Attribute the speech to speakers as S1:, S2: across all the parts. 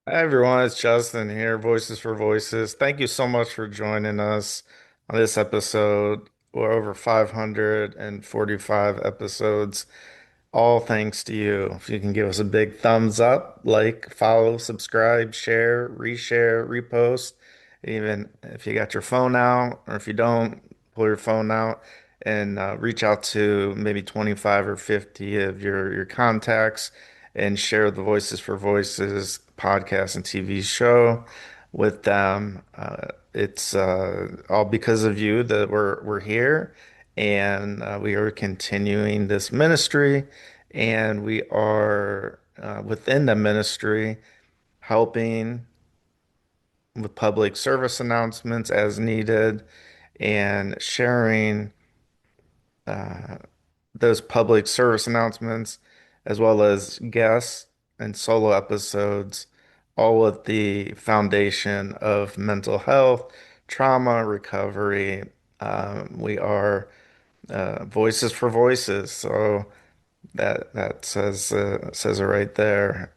S1: Hi everyone, it's Justin here, Voices for Voices. Thank you so much for joining us on this episode. We're over 545 episodes, all thanks to you. If you can give us a big thumbs up, like, follow, subscribe, share, reshare, repost, even if you got your phone out, or if you don't, pull your phone out and reach out to maybe 25 or 50 of your contacts and share the Voices for Voices podcast and TV show with them. It's all because of you that we're here, and we are continuing this ministry, and we are within the ministry helping with public service announcements as needed and sharing uh, those public service announcements as well as guests and solo episodes, all with the foundation of mental health, trauma recovery. We are voices for voices, so that says it right there.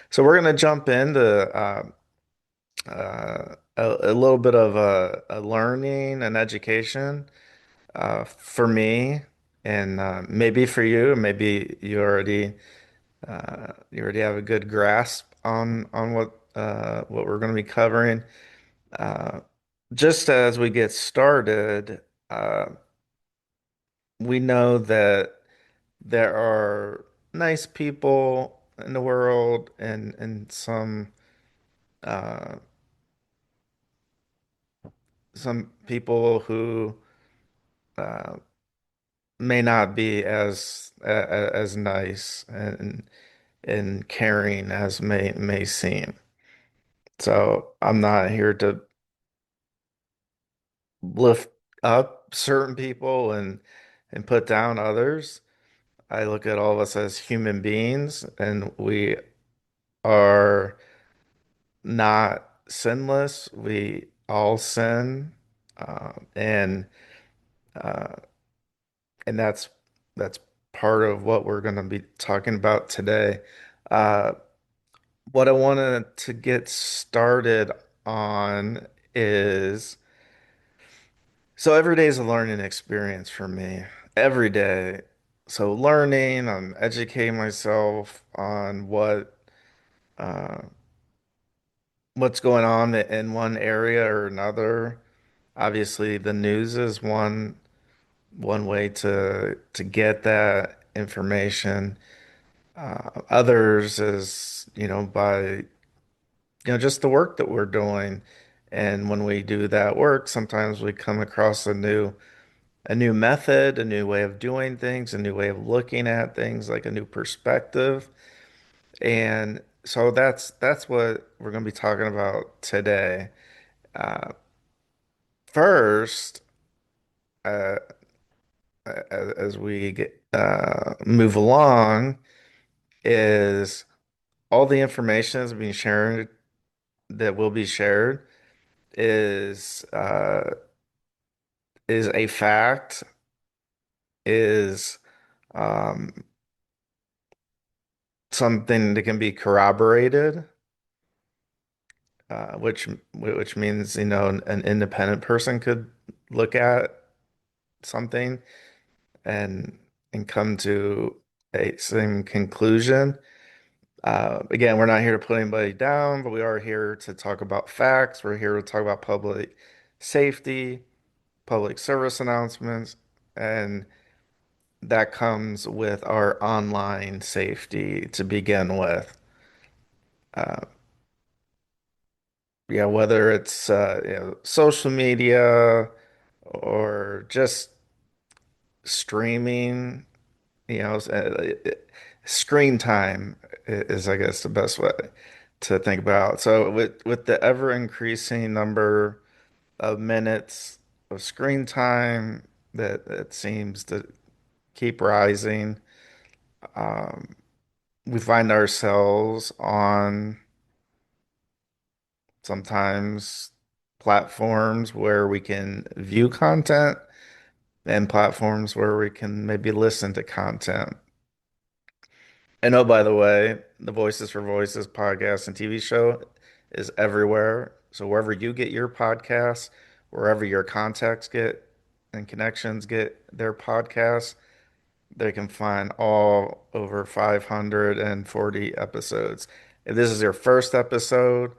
S1: So we're gonna jump into a little bit of a learning and education for me, and maybe for you. Maybe you already have a good grasp on what we're going to be covering. Uh, just as we get started, uh, we know that there are nice people in the world, and uh, some people who uh, may not be as nice and caring as may seem. So I'm not here to lift up certain people and put down others. I look at all of us as human beings, and we are not sinless. We all sin, and uh, and that's part of what we're going to be talking about today. Uh, what I wanted to get started on is so every day is a learning experience for me. Every day. So learning, I'm educating myself on uh, what's going on in one area or another. Obviously, the news is one way to get that information. Others is, by just the work that we're doing. And when we do that work, sometimes we come across a new method, a new way of doing things, a new way of looking at things, like a new perspective. And so that's what we're going to be talking about today. Uh, First, uh, as we move along, is all the information that's being shared that will be shared is is a fact, is um, something that can be corroborated, which means, an independent person could look at something and and come to a same conclusion. Again, we're not here to put anybody down, but we are here to talk about facts. We're here to talk about public safety, public service announcements, and that comes with our online safety to begin with. Uh, yeah, whether it's social media or just streaming, screen time is, I guess, the best way to think about. So with the ever increasing number of minutes of screen time that seems to keep rising, um, we find ourselves on sometimes platforms where we can view content and platforms where we can maybe listen to content. And oh, by the way, the Voices for Voices podcast and TV show is everywhere. So wherever you get your podcasts, wherever your contacts get and connections get their podcasts, they can find all over 540 episodes. If this is your first episode,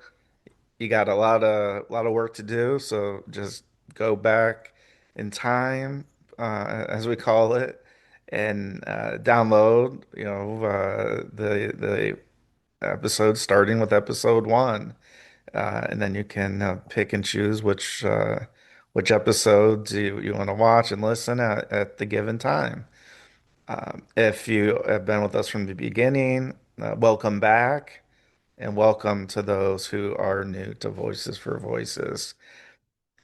S1: you got a lot of work to do. So just go back in time, as we call it, and download, the episodes starting with episode one, and then you can pick and choose which episodes you want to watch and listen at the given time. If you have been with us from the beginning, welcome back, and welcome to those who are new to Voices for Voices.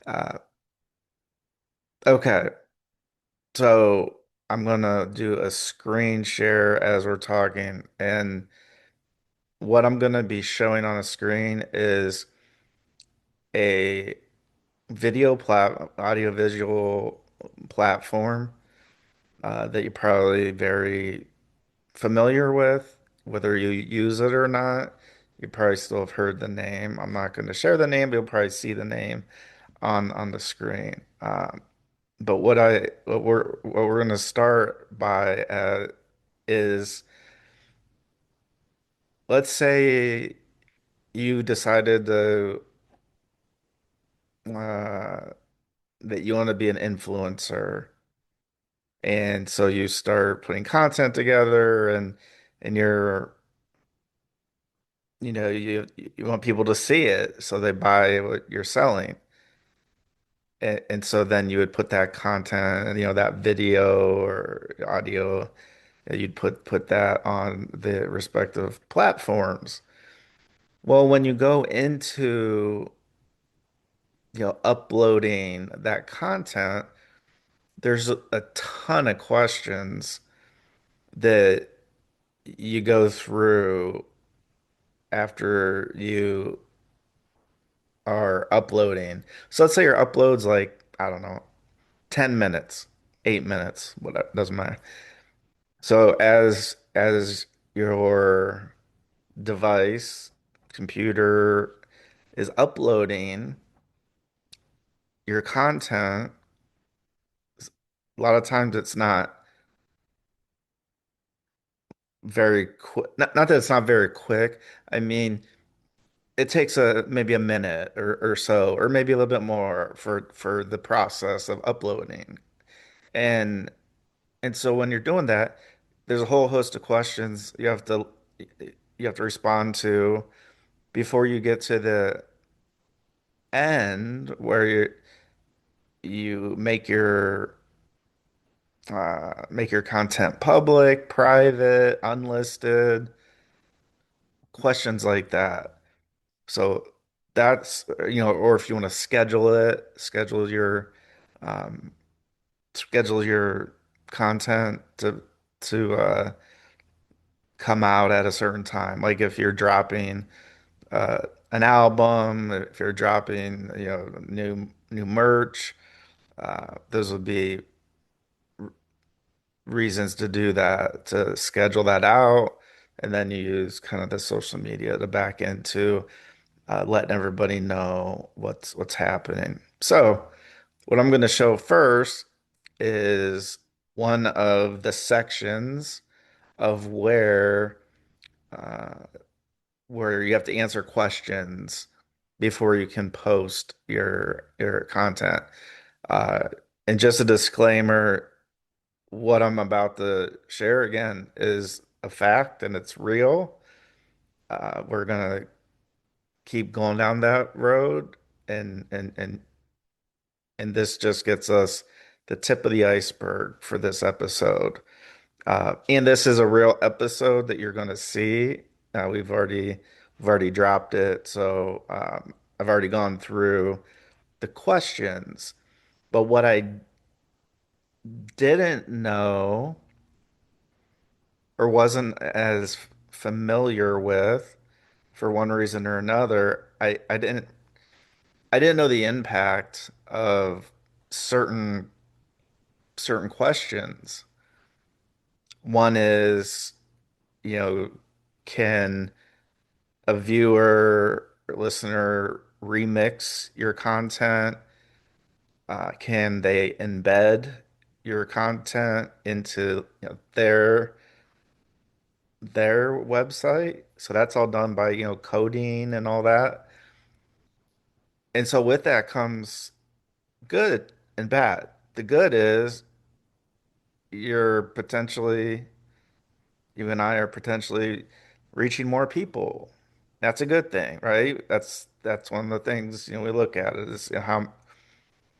S1: Uh, okay, so I'm gonna do a screen share as we're talking, and what I'm gonna be showing on a screen is a audio-visual platform that you're probably very familiar with, whether you use it or not. You probably still have heard the name. I'm not going to share the name, but you'll probably see the name on the screen. But what we're going to start by is, let's say you decided uh, that you want to be an influencer, and so you start putting content together, and you want people to see it, so they buy what you're selling. And so then you would put that content, that video or audio, you'd put that on the respective platforms. Well, when you go into, uploading that content, there's a ton of questions that you go through after you are uploading. So let's say your upload's like, I don't know, 10 minutes, 8 minutes, whatever, doesn't matter. So as your device, computer is uploading your content, a lot of times it's not very quick. Not that it's not very quick. I mean, it takes maybe a minute or so, or maybe a little bit more for the process of uploading. And and so when you're doing that, there's a whole host of questions you have to respond to before you get to the end where you make your content public, private, unlisted, questions like that. So that's, or if you want to um, schedule your content to come out at a certain time. Like if you're dropping an album, if you're dropping, new merch, those would be reasons to do that, to schedule that out. And then you use kind of the social media to back into letting everybody know what's happening. So what I'm going to show first is one of the sections of uh, where you have to answer questions before you can post your content. Uh, and just a disclaimer, what I'm about to share again is a fact and it's real. We're gonna keep going down that road, and and and and this just gets us the tip of the iceberg for this episode. And this is a real episode that you're gonna see. We've already dropped it, so I've already gone through the questions. But what I didn't know or wasn't as familiar with, for one reason or another, I didn't know the impact of certain certain questions. One is, you know, can a viewer or listener remix your content? Can they embed your content into, their website? So that's all done by, coding and all that. And so with that comes good and bad. The good is you're potentially, you and I are potentially reaching more people. That's a good thing, right? That's one of the things, we look at is,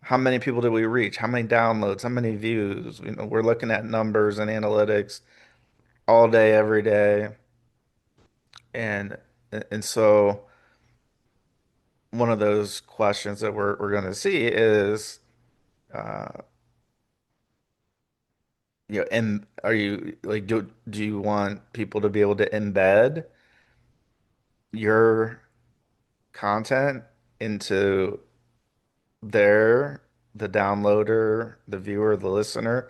S1: how many people did we reach? How many downloads? How many views? We're looking at numbers and analytics all day, every day. And and so one of those questions that we're going to see is, uh, and are you like, do you want people to be able to embed your content into their, the downloader, the viewer, the listener,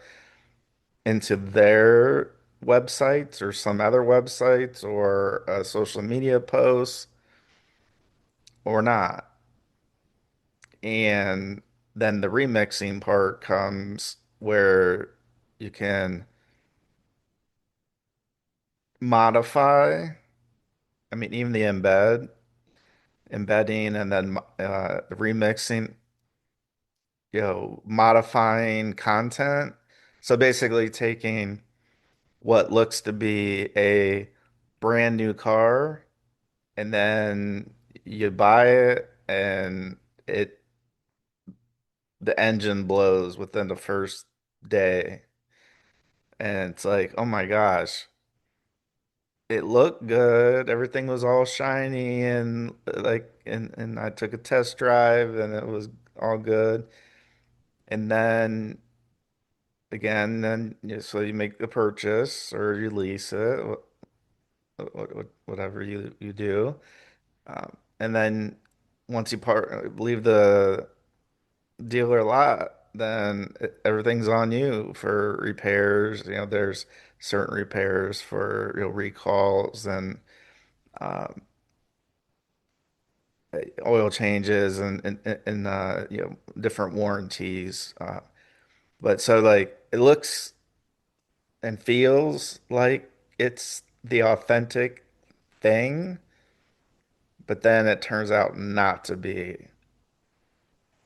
S1: into their websites or some other websites or social media posts or not? And then the remixing part comes where you can modify, I mean, even the embedding and then remixing, modifying content. So basically taking what looks to be a brand new car and then you buy it and it the engine blows within the first day. And it's like, oh my gosh, it looked good. Everything was all shiny and and I took a test drive and it was all good. And then again, so you make the purchase or you lease it, whatever you do. And then once you leave the dealer lot, then everything's on you for repairs. There's certain repairs for, recalls and um, oil changes and different warranties. But so like it looks and feels like it's the authentic thing, but then it turns out not to be.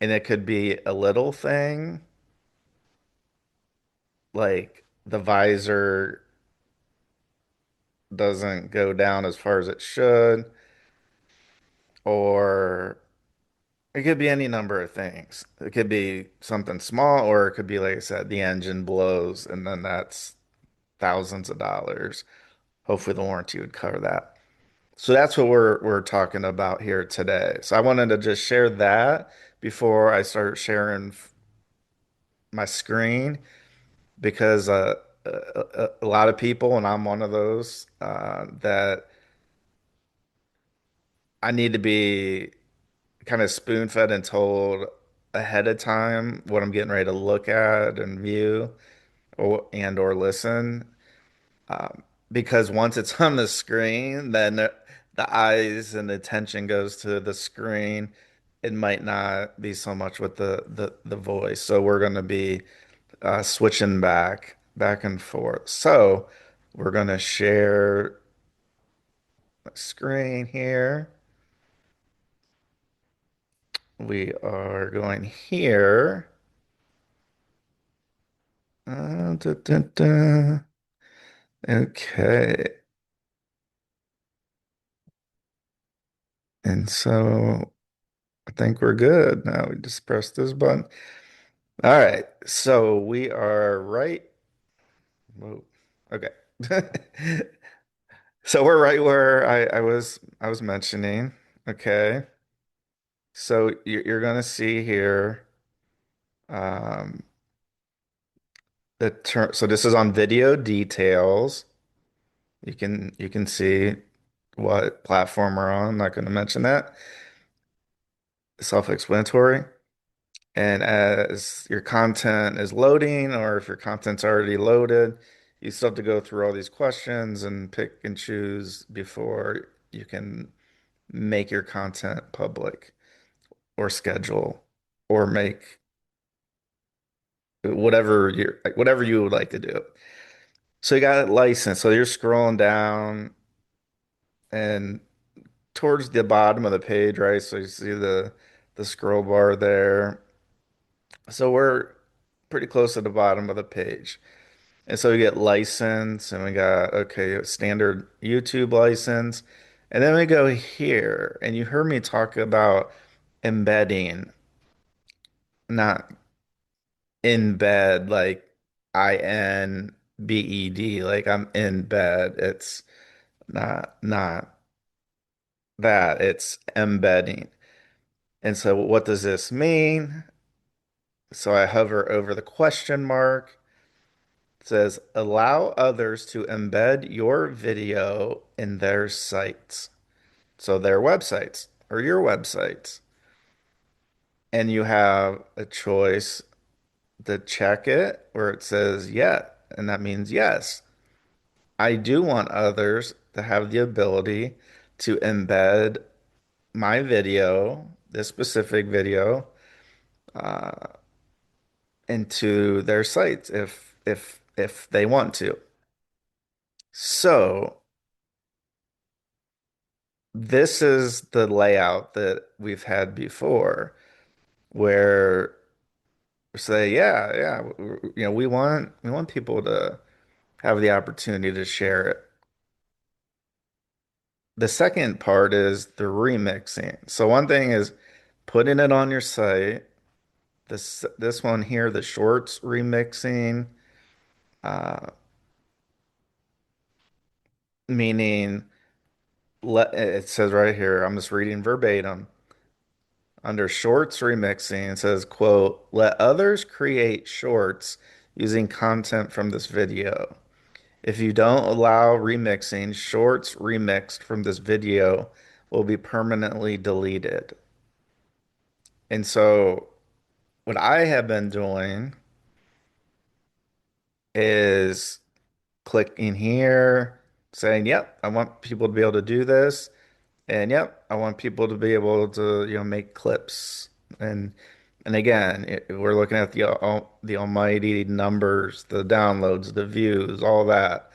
S1: And it could be a little thing like the visor doesn't go down as far as it should, or it could be any number of things. It could be something small, or it could be, like I said, the engine blows, and then that's thousands of dollars. Hopefully, the warranty would cover that. So that's what we're talking about here today. So I wanted to just share that before I start sharing my screen because a lot of people, and I'm one of those, that I need to be kind of spoon-fed and told ahead of time what I'm getting ready to look at and view or listen. Um, because once it's on the screen, then the eyes and the attention goes to the screen. It might not be so much with the voice. So we're going to be switching back and forth. So we're going to share a screen here. We are going here. Da, da, da. Okay. And so I think we're good. Now we just press this button. All right. So we are right. Whoa. Okay. So we're right where I was mentioning. Okay. So you're gonna see here um the term. So this is on video details. You can see what platform we're on. I'm not going to mention that. Self-explanatory. And as your content is loading, or if your content's already loaded, you still have to go through all these questions and pick and choose before you can make your content public or schedule or make whatever you would like to do. So you got it licensed. So you're scrolling down and towards the bottom of the page, right? So you see the scroll bar there. So we're pretty close to the bottom of the page. And so we get license and we got, okay, standard YouTube license. And then we go here, and you heard me talk about embedding, not embed like INBED, like I'm in bed. It's not that, it's embedding. And so what does this mean? So I hover over the question mark. It says allow others to embed your video in their sites. So their websites or your websites. And you have a choice to check it where it says yeah, and that means yes. I do want others to have the ability to embed my video, this specific video, uh, into their sites if they want to. So this is the layout that we've had before, where say, yeah, yeah, we want people to have the opportunity to share it. The second part is the remixing. So one thing is putting it on your site. This one here, the shorts remixing, uh, meaning it says right here, I'm just reading verbatim. Under shorts remixing, it says, quote, let others create shorts using content from this video. If you don't allow remixing, shorts remixed from this video will be permanently deleted. And so what I have been doing is clicking here, saying, yep, I want people to be able to do this. And yep, I want people to be able to, make clips. And and again, we're looking at the almighty numbers, the downloads, the views, all that.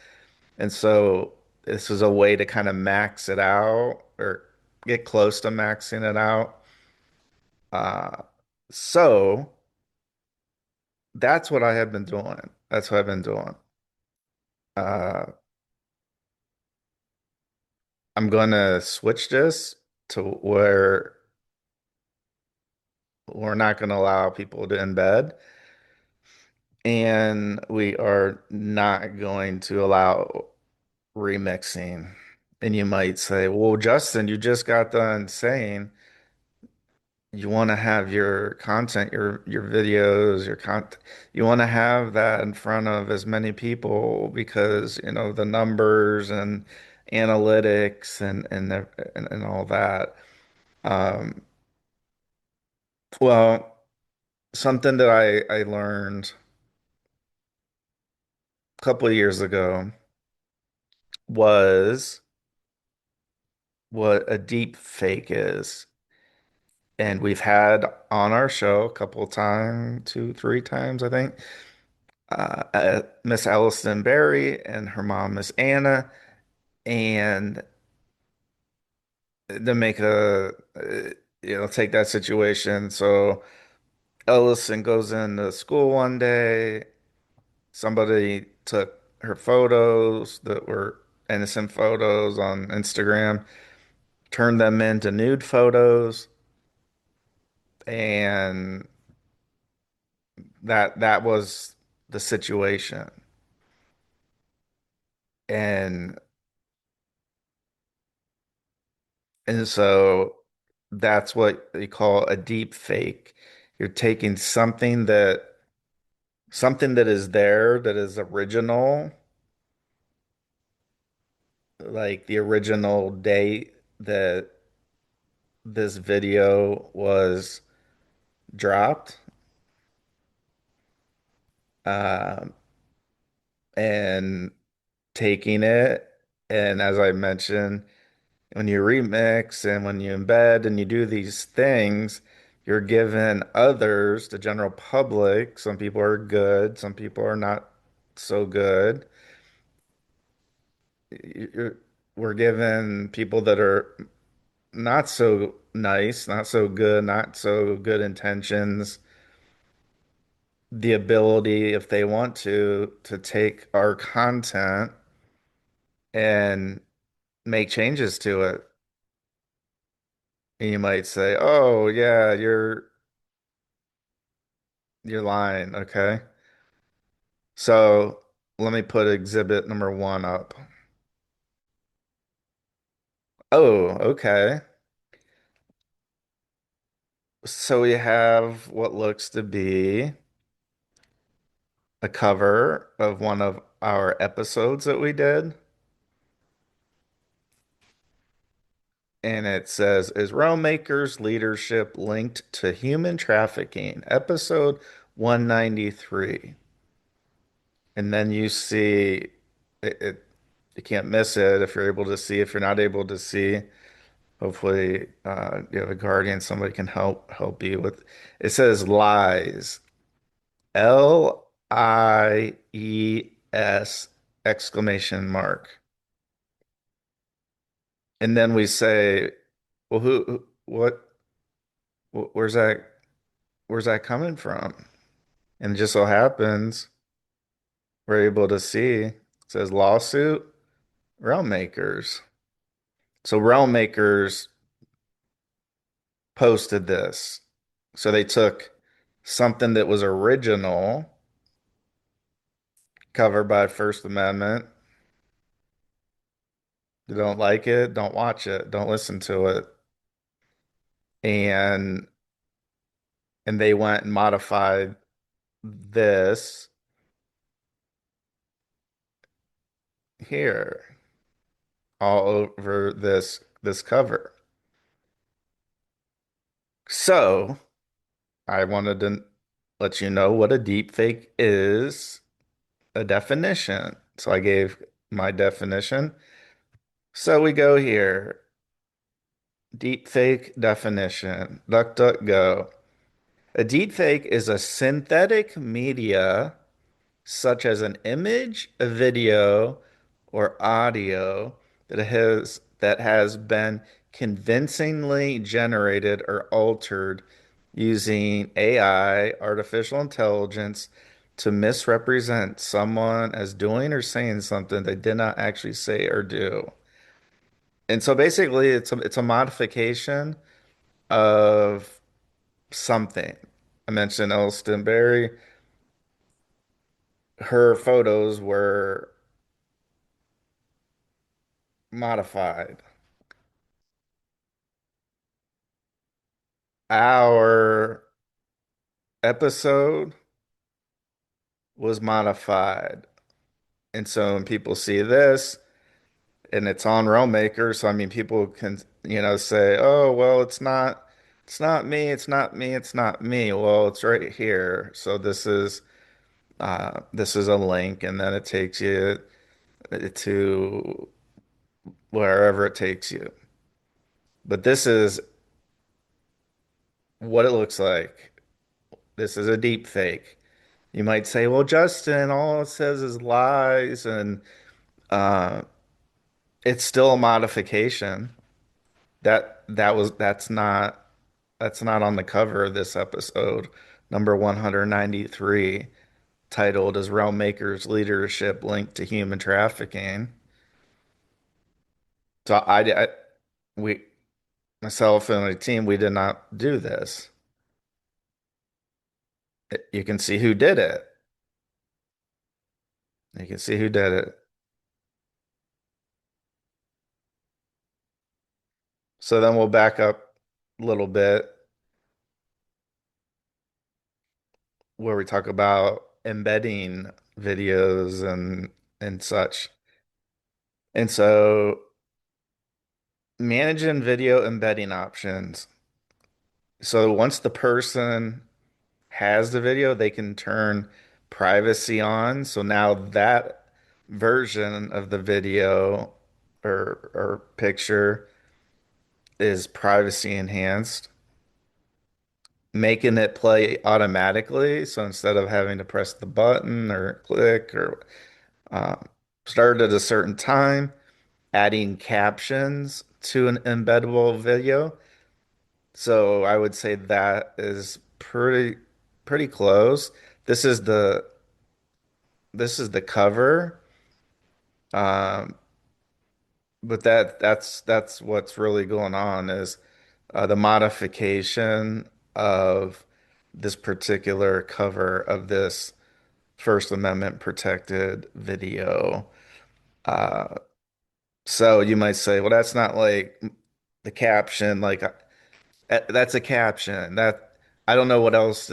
S1: And so this is a way to kind of max it out or get close to maxing it out. Uh, so that's what I have been doing. That's what I've been doing. Uh, I'm going to switch this to where we're not going to allow people to embed, and we are not going to allow remixing. And you might say, well, Justin, you just got done saying you want to have your content, your videos, your content, you want to have that in front of as many people because, the numbers and analytics and all that. Um, well, something that I learned a couple of years ago was what a deep fake is. And we've had on our show a couple of times, two, three times, I think, Miss Allison Berry and her mom, Miss Anna, and to make take that situation. So Ellison goes into school one day. Somebody took her photos that were innocent photos on Instagram, turned them into nude photos, and that was the situation. And And so that's what they call a deep fake. You're taking something that is there that is original, like the original date that this video was dropped, um, and taking it. And as I mentioned, when you remix and when you embed and you do these things, you're giving others, the general public, some people are good, some people are not so good. You're, we're giving people that are not so nice, not so good, not so good intentions, the ability, if they want to take our content and make changes to it. And you might say, "Oh, yeah, you're lying." Okay. So let me put exhibit number one up. Oh, okay. So we have what looks to be a cover of one of our episodes that we did. And it says, Is Railmaker's leadership linked to human trafficking? Episode 193. And then you see it, you can't miss it if you're able to see. If you're not able to see, hopefully you have a guardian, somebody can help you with. It says lies. Lies exclamation mark. And then we say, well, what, where's that coming from? And it just so happens we're able to see it says lawsuit, realm makers. So realm makers posted this. So they took something that was original, covered by First Amendment. You don't like it, don't watch it, don't listen to it. And they went and modified this here all over this cover. So I wanted to let you know what a deepfake is, a definition. So I gave my definition. So we go here. Deepfake definition. DuckDuckGo. A deepfake is a synthetic media such as an image, a video, or audio that has been convincingly generated or altered using AI, artificial intelligence, to misrepresent someone as doing or saying something they did not actually say or do. And so basically it's a modification of something. I mentioned Elston Berry. Her photos were modified. Our episode was modified. And so when people see this and it's on Realmaker, so I mean people can, say, "Oh, well, it's not me, it's not me, it's not me." Well, it's right here. So this is a link and then it takes you to wherever it takes you. But this is what it looks like. This is a deep fake. You might say, well, Justin, all it says is lies, and uh, it's still a modification. That's not on the cover of this episode, number 193, titled "Is Realm Maker's Leadership Linked to Human Trafficking?" So we, myself and my team, we did not do this. You can see who did it. You can see who did it. So then we'll back up a little bit where we talk about embedding videos and such. And so managing video embedding options. So once the person has the video, they can turn privacy on. So now that version of the video or picture is privacy enhanced, making it play automatically. So instead of having to press the button or click or uh, start at a certain time, adding captions to an embeddable video. So I would say that is pretty close. This is the this is the cover. Um, but that's what's really going on is the modification of this particular cover of this First Amendment protected video. Uh, so you might say, well, that's not like the caption, like that's a caption. That I don't know what else,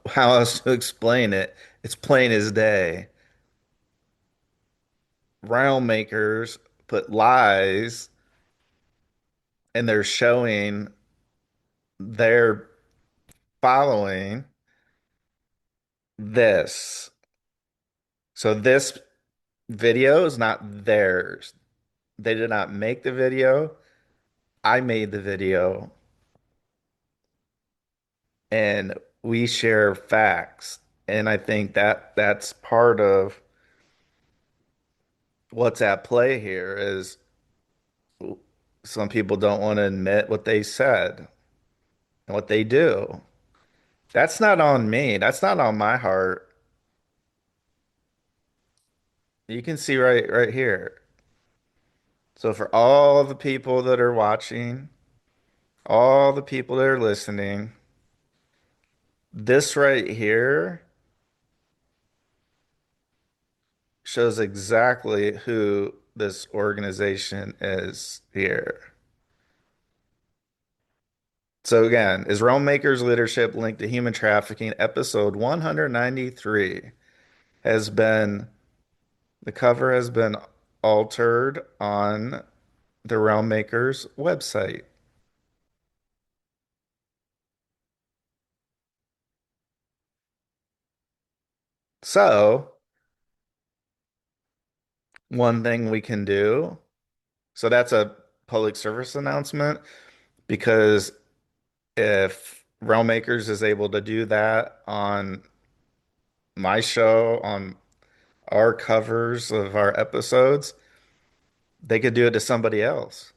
S1: how else to explain it. It's plain as day. Realm makers put lies and they're showing their following this. So this video is not theirs. They did not make the video. I made the video and we share facts. And I think that that's part of what's at play here is some people don't want to admit what they said and what they do. That's not on me. That's not on my heart. You can see right here. So for all the people that are watching, all the people that are listening, this right here shows exactly who this organization is here. So again, is Rome Maker's leadership linked to human trafficking? Episode 193 has been the cover has been altered on the Realm Maker's website. So one thing we can do, so that's a public service announcement because if Realm Makers is able to do that on my show, on our covers of our episodes, they could do it to somebody else.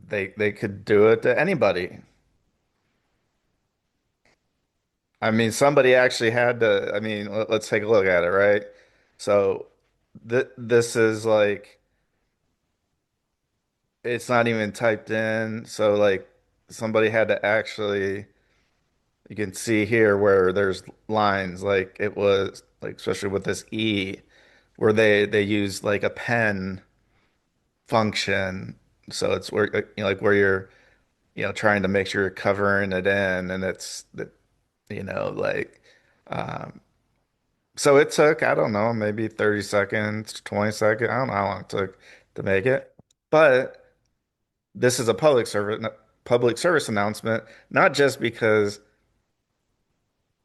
S1: They could do it to anybody. I mean, somebody actually had to, I mean, let's take a look at it, right? So th this is like it's not even typed in, so like somebody had to actually you can see here where there's lines like it was like especially with this E where they use like a pen function. So it's where like where you're trying to make sure you're covering it in and it's that like um so it took I don't know maybe 30 seconds 20 seconds I don't know how long it took to make it, but this is a public service announcement, not just because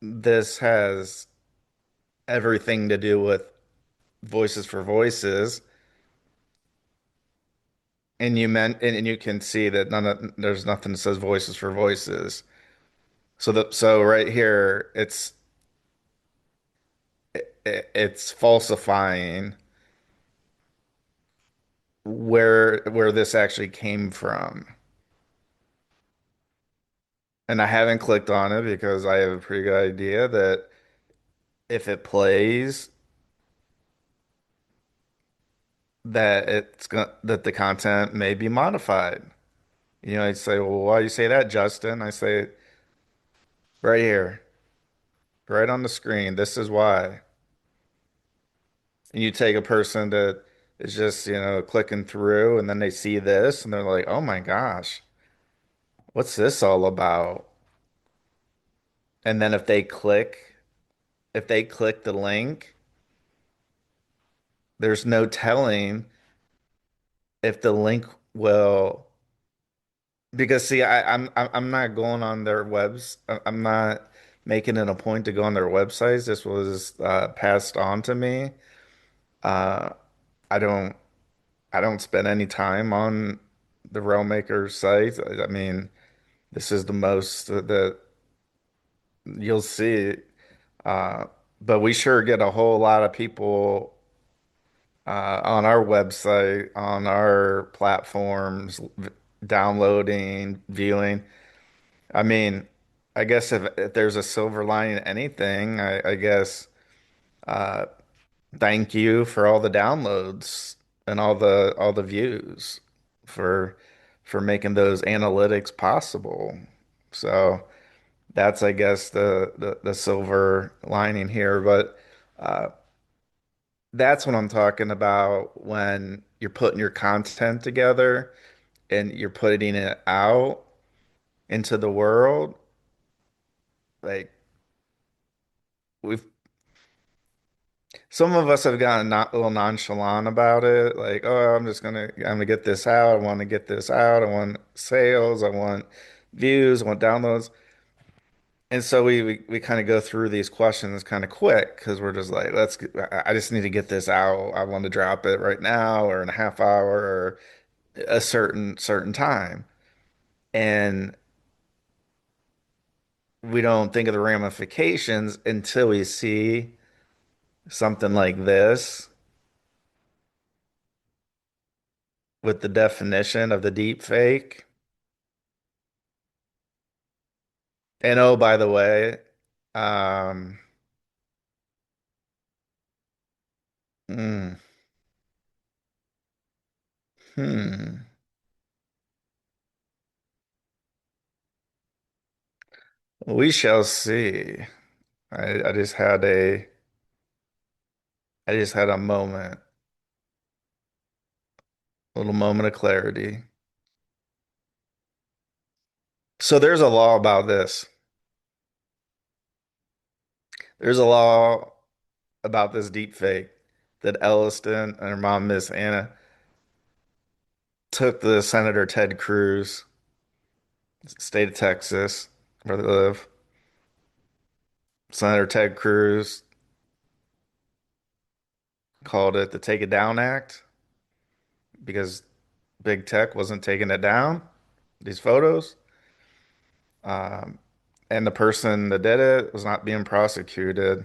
S1: this has everything to do with Voices for Voices, and and you can see that there's nothing that says Voices for Voices. So right here, it's falsifying where this actually came from. And I haven't clicked on it because I have a pretty good idea that if it plays, that the content may be modified. I'd say, well, why do you say that, Justin? I say right here, right on the screen. This is why. And you take a person that is just, clicking through and then they see this and they're like, oh my gosh, what's this all about? And then if they click the link, there's no telling if the link will, because see, I'm not going on their webs. I'm not. making it a point to go on their websites. This was passed on to me. Uh, I don't I don't spend any time on the Railmaker site. I mean, this is the most that you'll see. Uh, but we sure get a whole lot of people on our website, on our platforms, downloading, viewing. I mean, I guess if there's a silver lining in anything, I guess uh, thank you for all the downloads and all the views for for making those analytics possible. So that's, I guess, the silver lining here. But uh, that's what I'm talking about when you're putting your content together and you're putting it out into the world. Like we've some of us have gotten not a little nonchalant about it. Like, oh, I'm gonna get this out. I want to get this out. I want sales. I want views. I want downloads. And so we kind of go through these questions kind of quick because we're just like, I just need to get this out. I want to drop it right now or in a half hour or a certain time. And we don't think of the ramifications until we see something like this with the definition of the deep fake. And oh, by the way, um, mm, hmm, we shall see. I just had I just had a moment, a little moment of clarity. So there's a law about this. There's a law about this deep fake that Elliston and her mom, Miss Anna, took the Senator Ted Cruz, state of Texas, where they live. Senator Ted Cruz called it the Take It Down Act because big tech wasn't taking it down, these photos. Um, and the person that did it was not being prosecuted.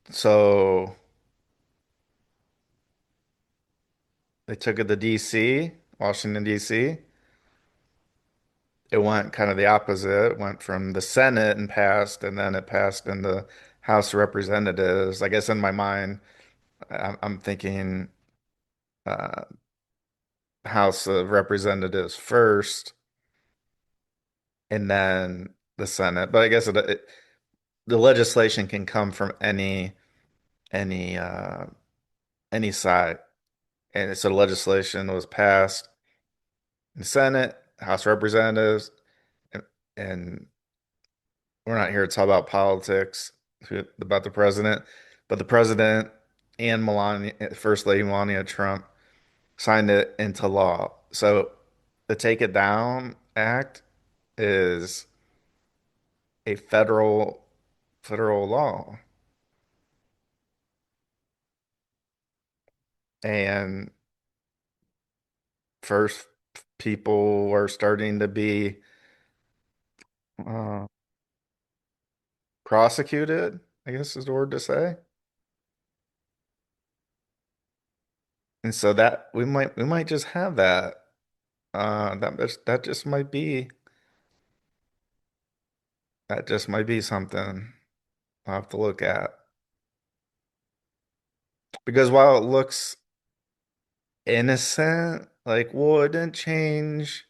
S1: So they took it to DC, Washington, DC. It went kind of the opposite. It went from the Senate and passed, and then it passed in the House of Representatives. I guess in my mind, I'm thinking uh, House of Representatives first, and then the Senate. But I guess the legislation can come from any uh, any side. And so the legislation was passed in the Senate, House of Representatives, and, and we're not here to talk about politics, about the president, but the president and Melania, First Lady Melania Trump, signed it into law. So the Take It Down Act is a federal law, and first people are starting to be uh, prosecuted, I guess is the word to say. And so that we might just have that. That just might be that just might be something I'll have to look at. Because while it looks innocent, like, well, it didn't change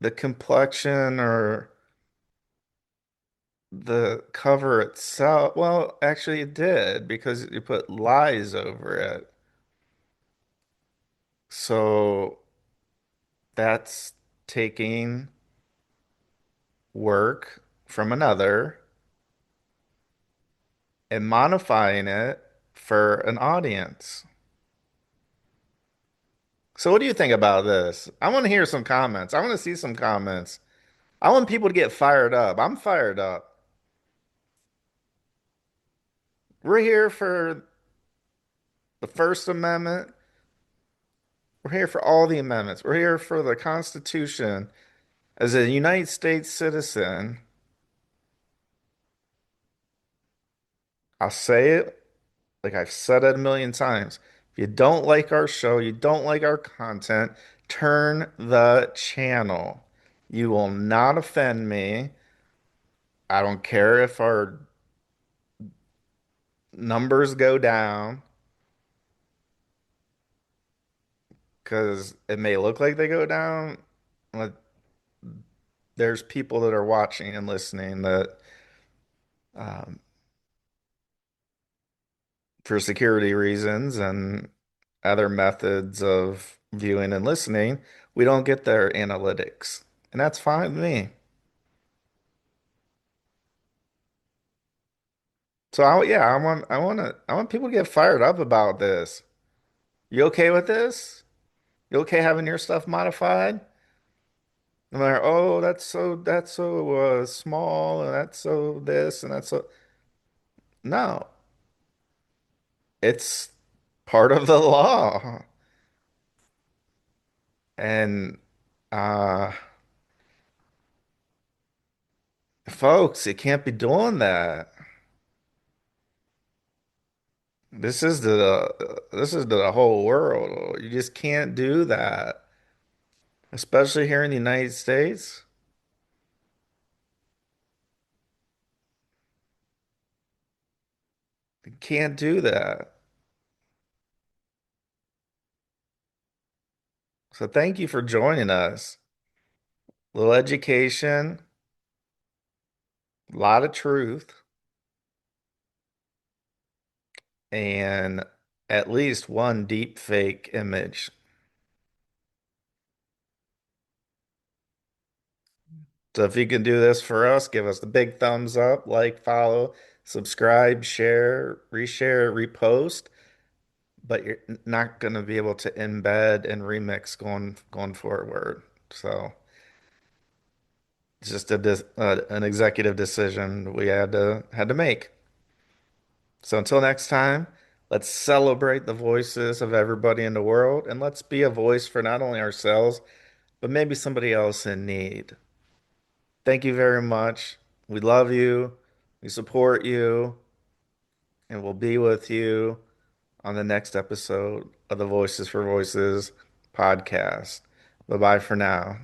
S1: the complexion or the cover itself. Well, actually it did because you put lies over it. So that's taking work from another and modifying it for an audience. So what do you think about this? I want to hear some comments. I want to see some comments. I want people to get fired up. I'm fired up. We're here for the First Amendment. We're here for all the amendments. We're here for the Constitution. As a United States citizen, I'll say it like I've said it a million times. If you don't like our show, you don't like our content, turn the channel. You will not offend me. I don't care if our numbers go down because it may look like they go down, but there's people that are watching and listening that, um, for security reasons and other methods of viewing and listening, we don't get their analytics. And that's fine with me. So yeah, I want people to get fired up about this. You okay with this? You okay having your stuff modified? And they're, oh, that's so small, and that's so this, and that's so no, it's part of the law. And uh folks, you can't be doing that. This is the whole world. You just can't do that, especially here in the United States. You can't do that. So thank you for joining us. Little education, a lot of truth, and at least one deep fake image. So if you can do this for us, give us the big thumbs up, like, follow, subscribe, share, reshare, repost. But you're not going to be able to embed and remix going forward. So it's just an executive decision we had to make. So until next time, let's celebrate the voices of everybody in the world and let's be a voice for not only ourselves, but maybe somebody else in need. Thank you very much. We love you. We support you, and we'll be with you on the next episode of the Voices for Voices podcast. Bye bye for now.